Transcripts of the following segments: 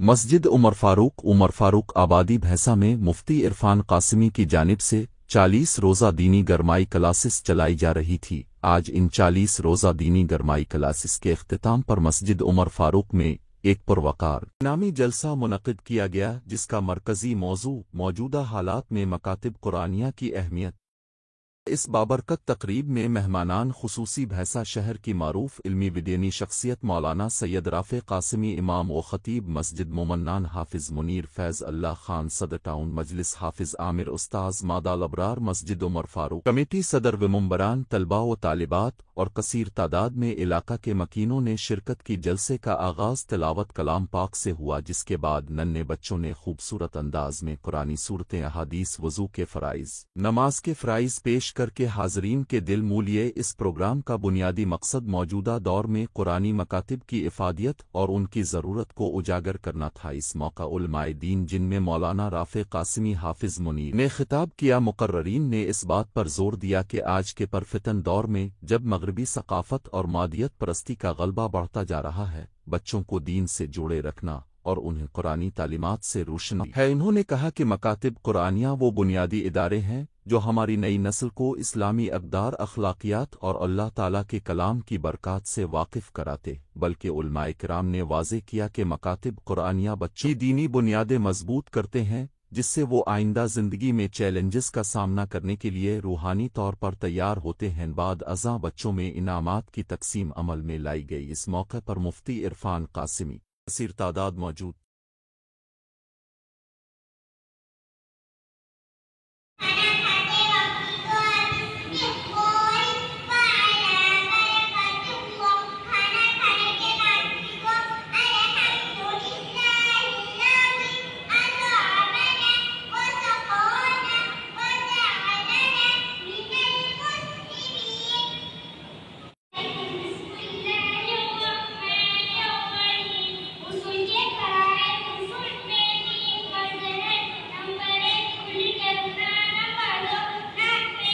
مسجد عمر فاروق آبادی بھینسا میں مفتی عرفان قاسمی کی جانب سے 40 روزہ دینی گرمائی کلاسز چلائی جا رہی تھی۔ آج ان 40 روزہ دینی گرمائی کلاسز کے اختتام پر مسجد عمر فاروق میں ایک پروقار نامی جلسہ منعقد کیا گیا، جس کا مرکزی موضوع موجودہ حالات میں مکاتب قرآنیہ کی اہمیت۔ اس بابرکت تقریب میں مہمانان خصوصی بھینسا شہر کی معروف علمی ودینی شخصیت مولانا سید رافع قاسمی امام و خطیب مسجد مومنان، حافظ منیر فیض اللہ خان صدر ٹاؤن مجلس، حافظ عامر استاذ مادہ الابرار مسجد عمر فاروق کمیٹی صدر و ممبران، طلباء و طالبات اور کثیر تعداد میں علاقہ کے مکینوں نے شرکت کی۔ جلسے کا آغاز تلاوت کلام پاک سے ہوا، جس کے بعد ننھے بچوں نے خوبصورت انداز میں قرآنی صورتیں، احادیث، وضو کے فرائض، نماز کے فرائض پیش کر کے حاضرین کے دل موہ لیے۔ اس پروگرام کا بنیادی مقصد موجودہ دور میں قرآنی مکاتب کی افادیت اور ان کی ضرورت کو اجاگر کرنا تھا۔ اس موقع علماء دین، جن میں مولانا رافع قاسمی، حافظ منیر نے خطاب کیا۔ مقررین نے اس بات پر زور دیا کہ آج کے پرفتن دور میں جب مغربی ثقافت اور مادیت پرستی کا غلبہ بڑھتا جا رہا ہے، بچوں کو دین سے جوڑے رکھنا اور انہیں قرآنی تعلیمات سے روشناس ہے۔ انہوں نے کہا کہ مکاتب قرآنیہ وہ بنیادی ادارے ہیں جو ہماری نئی نسل کو اسلامی اقدار، اخلاقیات اور اللہ تعالیٰ کے کلام کی برکات سے واقف کراتے، بلکہ علماء کرام نے واضح کیا کہ مکاتب قرآنیہ بچوں کی دینی بنیادیں مضبوط کرتے ہیں، جس سے وہ آئندہ زندگی میں چیلنجز کا سامنا کرنے کے لیے روحانی طور پر تیار ہوتے ہیں۔ بعد ازاں بچوں میں انعامات کی تقسیم عمل میں لائی گئی۔ اس موقع پر مفتی عرفان قاسمی کثیر تعداد موجود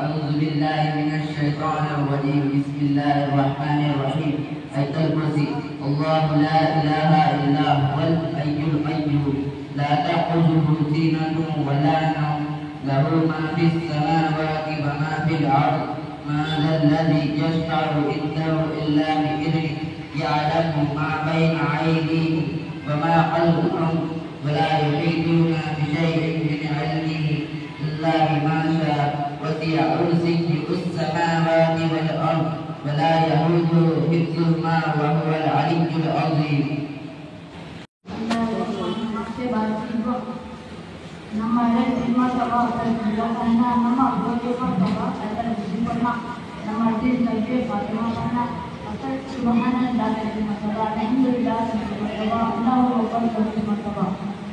أعوذ بالله من الشيطان الرجيم. بسم الله الرحمن الرحيم. آية الكرسي. الله لا إله إلا هو الحي القيوم لا تأخذه سنة ولا نوم له ما في السماوات وما في الأرض. ما ذا الذي يشفع عنده إلا بإذنه يعلم ما بين أيديهم وما خلفهم ولا يحيطون بشيء من علمه إلا بما شاء. وسع كرسيه السماوات والأرض ولا يئوده حفظهما وهو العلي العظيم. Nama lima sabah dan karena nama bagi sabah adalah sempurna. Nama din lagi pada mana asal subhanan dan lima sabah. Alhamdulillah lima sabah. Allah akbar lima sabah.